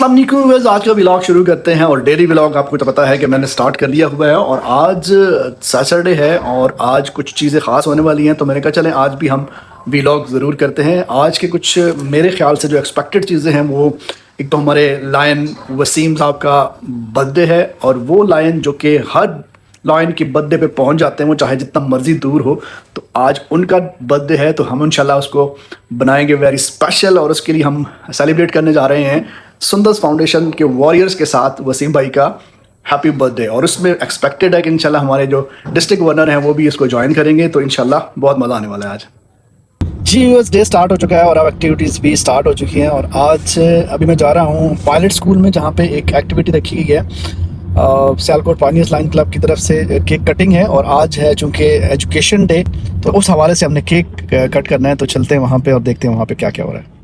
अस्सलाम वालेकुम गाइस, आज का व्लॉग शुरू करते हैं। और डेली व्लॉग आपको तो पता है कि मैंने स्टार्ट कर लिया हुआ है और आज सैटरडे है और आज कुछ चीज़ें ख़ास होने वाली हैं, तो मैंने कहा चलें आज भी हम व्लॉग ज़रूर करते हैं। आज के कुछ मेरे ख्याल से जो एक्सपेक्टेड चीज़ें हैं वो एक तो हमारे लायन वसीम साहब का बर्थडे है, और वो लायन जो कि हर लायन के बर्थडे पे पहुंच जाते हैं, वो चाहे जितना मर्जी दूर हो। तो आज उनका बर्थडे है, तो हम इंशाल्लाह उसको बनाएंगे वेरी स्पेशल, और उसके लिए हम सेलिब्रेट करने जा रहे हैं सुंदर्स फाउंडेशन के वॉरियर्स के साथ वसीम भाई का हैप्पी बर्थडे। और उसमें एक्सपेक्टेड है कि इंशाल्लाह हमारे जो डिस्ट्रिक्ट गवर्नर हैं वो भी इसको ज्वाइन करेंगे, तो इंशाल्लाह बहुत मज़ा आने वाला है आज। जी यूएस डे स्टार्ट हो चुका है और अब एक्टिविटीज़ भी स्टार्ट हो चुकी हैं। और आज अभी मैं जा रहा हूँ पायलट स्कूल में, जहाँ पे एक एक्टिविटी रखी गई है सियालकोट पानियर्स लाइन क्लब की तरफ से। केक कटिंग है और आज है चूँकि एजुकेशन डे, तो उस हवाले से हमने केक कट करना है। तो चलते हैं वहाँ पे और देखते हैं वहाँ पे क्या क्या हो रहा है।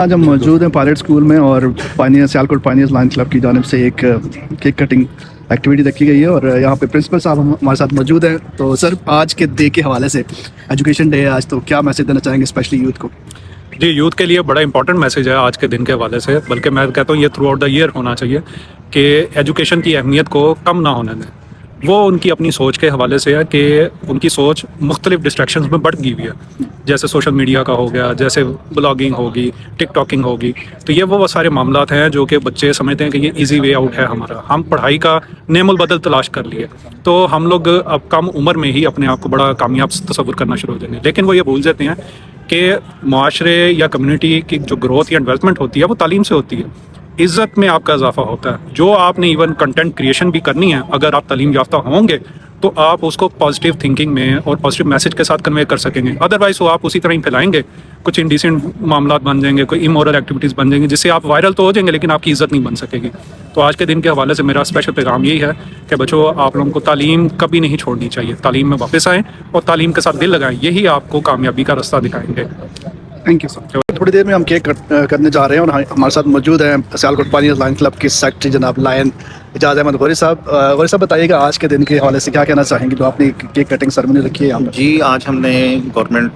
आज हम मौजूद हैं पायलट स्कूल में और सियालकोट पानियर्स लाइन क्लब की जानिब से एक केक कटिंग एक्टिविटी रखी गई है, और यहाँ पे प्रिंसिपल साहब हमारे साथ मौजूद हैं। तो सर, आज के डे के हवाले से, एजुकेशन डे है आज, तो क्या मैसेज देना चाहेंगे स्पेशली यूथ को? जी, यूथ के लिए बड़ा इंपॉर्टेंट मैसेज है आज के दिन के हवाले से, बल्कि मैं कहता हूँ ये थ्रू आउट द ईयर होना चाहिए कि एजुकेशन की अहमियत को कम ना होने दें। वो उनकी अपनी सोच के हवाले से है कि उनकी सोच मुख्तलिफ डिस्ट्रैक्शंस में बढ़ गई हुई है, जैसे सोशल मीडिया का हो गया, जैसे ब्लॉगिंग होगी, टिकटॉकिंग होगी। तो ये वो सारे मामलात हैं जो कि बच्चे समझते हैं कि ये इजी वे आउट है हमारा, हम पढ़ाई का नेमुल बदल तलाश कर लिए, तो हम लोग अब कम उम्र में ही अपने आप को बड़ा कामयाब तस्वुर करना शुरू हो जाएंगे। लेकिन वो ये भूल जाते हैं कि माशरे या कम्युनिटी की जो ग्रोथ या डेवलपमेंट होती है वो तालीम से होती है, इज़्ज़त में आपका इजाफा होता है। जो आपने इवन कंटेंट क्रिएशन भी करनी है, अगर आप तालीम याफ्ता होंगे तो आप उसको पॉजिटिव थिंकिंग में और पॉजिटिव मैसेज के साथ कन्वे कर सकेंगे। अदरवाइज वो आप उसी तरह ही फैलाएंगे, कुछ इंडिसेंट मामलात बन जाएंगे, कोई इमोरल एक्टिविटीज़ बन जाएंगी, जिससे आप वायरल तो हो जाएंगे लेकिन आपकी इज़्ज़त नहीं बन सकेगी। तो आज के दिन के हवाले से मेरा स्पेशल पैगाम यही है कि बच्चों, आप लोगों को तालीम कभी नहीं छोड़नी चाहिए, तालीम में वापस आएँ और तालीम के साथ दिल लगाएं, यही आपको कामयाबी का रास्ता दिखाएंगे। Thank you sir. थोड़ी देर में हम केक करने जा रहे हैं और हमारे साथ मौजूद हैं सियालकोट पानियर्स लाइन क्लब के सेक्रेटरी जनाब लायन इजाज़ अहमद गौरी साहब। गौरी साहब, बताइएगा आज के दिन के हवाले से क्या कहना चाहेंगे जो आपने केक कटिंग सेरेमनी रखी है? जी, आज हमने government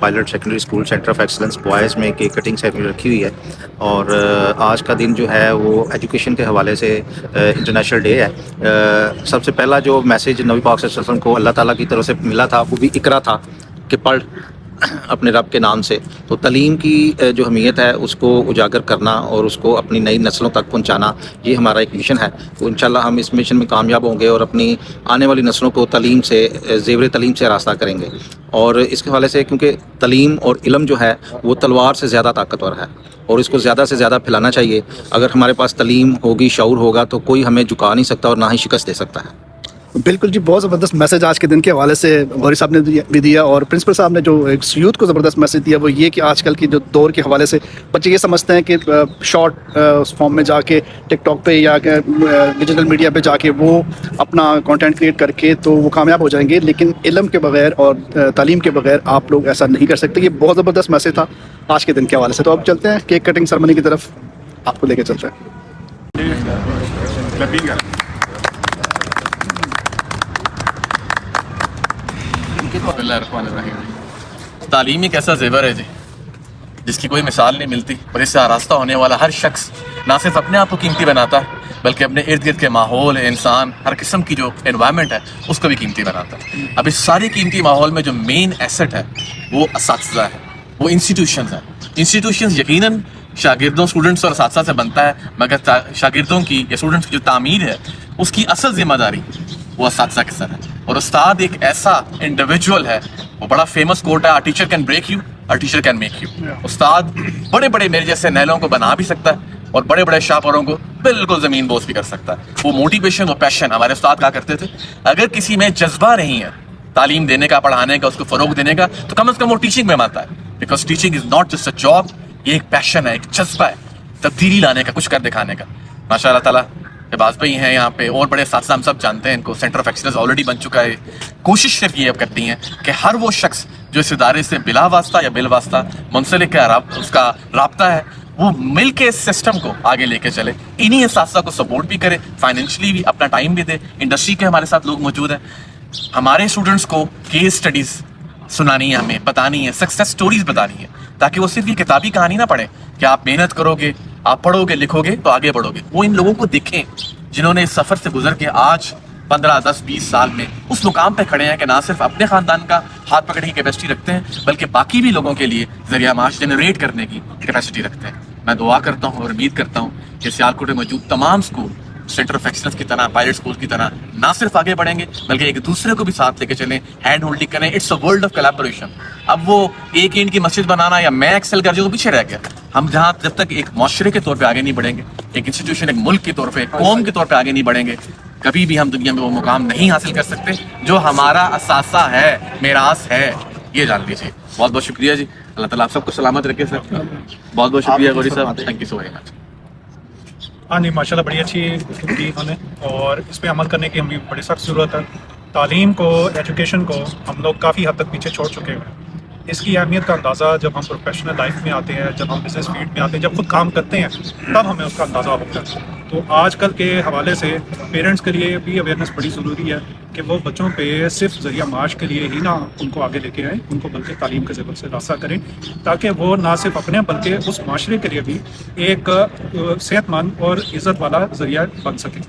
pilot secondary school centre of excellence boys में केक कटिंग सेरेमनी रखी हुई है। और आज का दिन जो है वो एजुकेशन के हवाले से इंटरनेशनल डे है। सबसे पहला जो मैसेज नबी पाक सल्लल्लाहु अलैहि वसल्लम को अल्लाह ताला की तरफ से मिला था वो भी इकरा था कि पढ़ अपने रब के नाम से। तो तालीम की जो अहमियत है उसको उजागर करना और उसको अपनी नई नस्लों तक पहुंचाना, ये हमारा एक मिशन है। तो इंशाल्लाह हम इस मिशन में कामयाब होंगे और अपनी आने वाली नस्लों को तालीम से, ज़ेवर तालीम से रास्ता करेंगे। और इसके हवाले से, क्योंकि तालीम और इल्म जो है वो तलवार से ज़्यादा ताकतवर है और इसको ज़्यादा से ज़्यादा फैलाना चाहिए। अगर हमारे पास तालीम होगी, शऊर होगा, तो कोई हमें झुका नहीं सकता और ना ही शिकस्त दे सकता है। बिल्कुल जी, बहुत ज़बरदस्त मैसेज आज के दिन के हवाले से गौरी साहब ने भी दिया, और प्रिंसिपल साहब ने जो एक यूथ को ज़बरदस्त मैसेज दिया वो ये कि आजकल की जो दौर के हवाले से बच्चे ये समझते हैं कि शॉर्ट फॉर्म में जाके टिकटॉक पे या डिजिटल मीडिया पे जाके वो अपना कंटेंट क्रिएट करके तो वो कामयाब हो जाएंगे, लेकिन इल्म के बगैर और तालीम के बगैर आप लोग ऐसा नहीं कर सकते। ये बहुत ज़बरदस्त मैसेज था आज के दिन के हवाले से। तो अब चलते हैं केक कटिंग सेरेमनी की तरफ, आपको लेके चलते हैं। तालीम एक ऐसा ज़ेवर है जी जिसकी कोई मिसाल नहीं मिलती, और इससे आरास्ता होने वाला हर शख्स ना सिर्फ अपने आप को कीमती बनाता है बल्कि अपने इर्द गिर्द के माहौल, इंसान, हर किस्म की जो एनवायरनमेंट है उसको भी कीमती बनाता है। अब इस सारे कीमती माहौल में जो मेन एसेट है वो असातिज़ा है, वो इंस्टीट्यूशंस हैं। इंस्टीट्यूशंस यकीनन शागिर्दों, स्टूडेंट्स और असातिज़ा से बनता है, मगर शागिर्दों की या स्टूडेंट्स की जो तामीर है उसकी असल जिम्मेदारी वो असातिज़ा के सर है। और उस्ताद एक ऐसा इंडिविजुअल है, वो बड़ा फेमस कोट है, a teacher can break you, a teacher can make you. उस्ताद बड़े बड़े मेरे जैसे नहलों को बना भी सकता है और बड़े बड़े शाहपरों को बिल्कुल ज़मीन बोझ भी कर सकता है। वो मोटिवेशन, वो पैशन हमारे उस्ताद कहा करते थे, अगर किसी में जज्बा नहीं है तालीम देने का, पढ़ाने का, उसको फ़रोग देने का, तो कम से कम वो टीचिंग में आता है। Because teaching is not just a job, ये एक पैशन है, एक जज्बा है तब्दीली लाने का, कुछ कर दिखाने का। माशाअल्लाह ताला वाजपेयी हैं यहाँ पे, और बड़े साथ हम सब जानते हैं इनको। सेंटर ऑफ एक्सीलेंस ऑलरेडी बन चुका है। कोशिश सिर्फ ये अब करती हैं कि हर वो शख्स जो इस इदारे से बिला वास्ता या बिल वास्ता मुंसलिक है, उसका राब्ता है, वो मिल के इस सिस्टम को आगे लेके चले, इन्हीं असातिज़ा को सपोर्ट भी करे, फाइनेंशियली भी, अपना टाइम भी दे। इंडस्ट्री के हमारे साथ लोग मौजूद हैं, ہمارے اسٹوڈنٹس کو کیس اسٹڈیز سنانی ہے، ہمیں بتانی ہے، سکسیس سٹوریز بتانی ہے، تاکہ وہ صرف یہ کتابی کہانی نہ پڑھیں کہ آپ محنت کرو گے، آپ پڑھو گے، لکھو گے تو آگے بڑھو گے. وہ ان لوگوں کو دیکھیں جنہوں نے اس سفر سے گزر کے آج 15, 10, 20 سال میں اس مقام پہ کھڑے ہیں کہ نہ صرف اپنے خاندان کا ہاتھ پکڑنے کی کیپیسٹی رکھتے ہیں بلکہ باقی بھی لوگوں کے لیے ذریعہ معاش جنریٹ کرنے کی کیپیسٹی رکھتے ہیں. میں دعا کرتا ہوں اور امید کرتا ہوں کہ سیالکوٹ میں موجود تمام اسکول سینٹر آف ایکسلنس کی طرح، پائلٹ اسکول کی طرح نہ صرف آگے بڑھیں گے بلکہ ایک دوسرے کو بھی ساتھ لے کے چلیں، ہینڈ ہولڈنگ کریں. It's a world of collaboration. اب وہ ایک اینٹ کی مسجد بنانا یا میں ایکسل کر جو پیچھے رہ گیا. ہم جہاں جب تک ایک معاشرے کے طور پہ آگے نہیں بڑھیں گے، ایک انسٹیٹیوشن، ایک ملک کے طور پہ، قوم کے طور پہ آگے نہیں بڑھیں گے، کبھی بھی ہم دنیا میں وہ مقام نہیں حاصل کر سکتے جو ہمارا اثاثہ ہے، میراث ہے. یہ جان لیجیے. بہت بہت شکریہ جی. اللہ تعالیٰ آپ سب کو سلامت رکھے سر. بہت بہت شکریہ غوری صاحب. Thank you so very much. ہاں جی، ماشاء اللہ بڑی اچھی گفتگو کی انہوں نے، اور اس پہ عمل کرنے کی ہمیں بڑی سخت ضرورت ہے. تعلیم کو، ایجوکیشن کو ہم لوگ کافی حد تک پیچھے چھوڑ چکے ہیں. اس کی اہمیت کا اندازہ جب ہم پروفیشنل لائف میں آتے ہیں، جب ہم بزنس فیلڈ میں آتے ہیں، جب خود کام کرتے ہیں، تب ہمیں اس کا اندازہ ہوتا ہے. تو آج کل کے حوالے سے پیرنٹس کے لیے بھی اویئرنیس بڑی ضروری ہے کہ وہ بچوں پہ صرف ذریعہ معاش کے لیے ہی نہ ان کو آگے لے کے آئیں، ان کو بلکہ تعلیم کے ذریعے سے راستہ کریں، تاکہ وہ نہ صرف اپنے بلکہ اس معاشرے کے لیے بھی ایک صحت مند اور عزت والا ذریعہ بن سکے.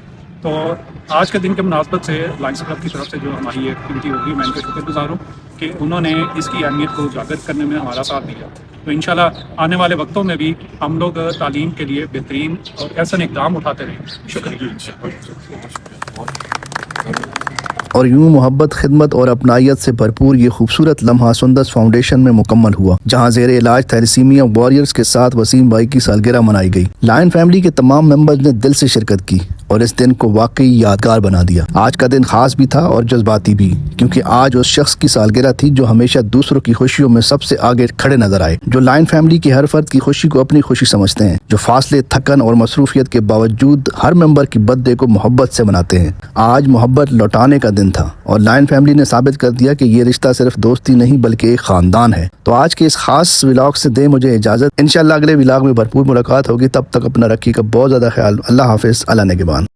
تو آج کے دن کے مناسبت سے لائنس کلب کی طرف سے جو ہماری ایکٹیویٹی ہوگی، میں ان کا شکر گزار ہوں کہ انہوں نے اس کی اہمیت کو اجاگر کرنے میں ہمارا ساتھ دیا. تو انشاءاللہ آنے والے وقتوں میں بھی ہم لوگ تعلیم کے لیے بہترین اور ایسا اقدام اٹھاتے رہیں. شکریہ. اور یوں محبت، خدمت اور اپنائیت سے بھرپور یہ خوبصورت لمحہ سندس فاؤنڈیشن میں مکمل ہوا، جہاں زیر علاج تھیلیسیمیا واریئرز کے ساتھ وسیم بھائی کی سالگرہ منائی گئی. لائن فیملی کے تمام ممبرز نے دل سے شرکت کی اور اس دن کو واقعی یادگار بنا دیا. آج کا دن خاص بھی تھا اور جذباتی بھی، کیونکہ آج اس شخص کی سالگرہ تھی جو ہمیشہ دوسروں کی خوشیوں میں سب سے آگے کھڑے نظر آئے، جو لائن فیملی کی ہر فرد کی خوشی کو اپنی خوشی سمجھتے ہیں، جو فاصلے، تھکن اور مصروفیت کے باوجود ہر ممبر کی برتھ ڈے کو محبت سے مناتے ہیں. آج محبت لوٹانے کا دن تھا اور لائن فیملی نے ثابت کر دیا کہ یہ رشتہ صرف دوستی نہیں بلکہ ایک خاندان ہے. تو آج کے اس خاص ولاگ سے دیں مجھے اجازت. انشاءاللہ اگلے ولاگ میں بھرپور ملاقات ہوگی. تب تک اپنا رکھیے گا بہت زیادہ خیال. اللہ حافظ. اللہ نگہبان.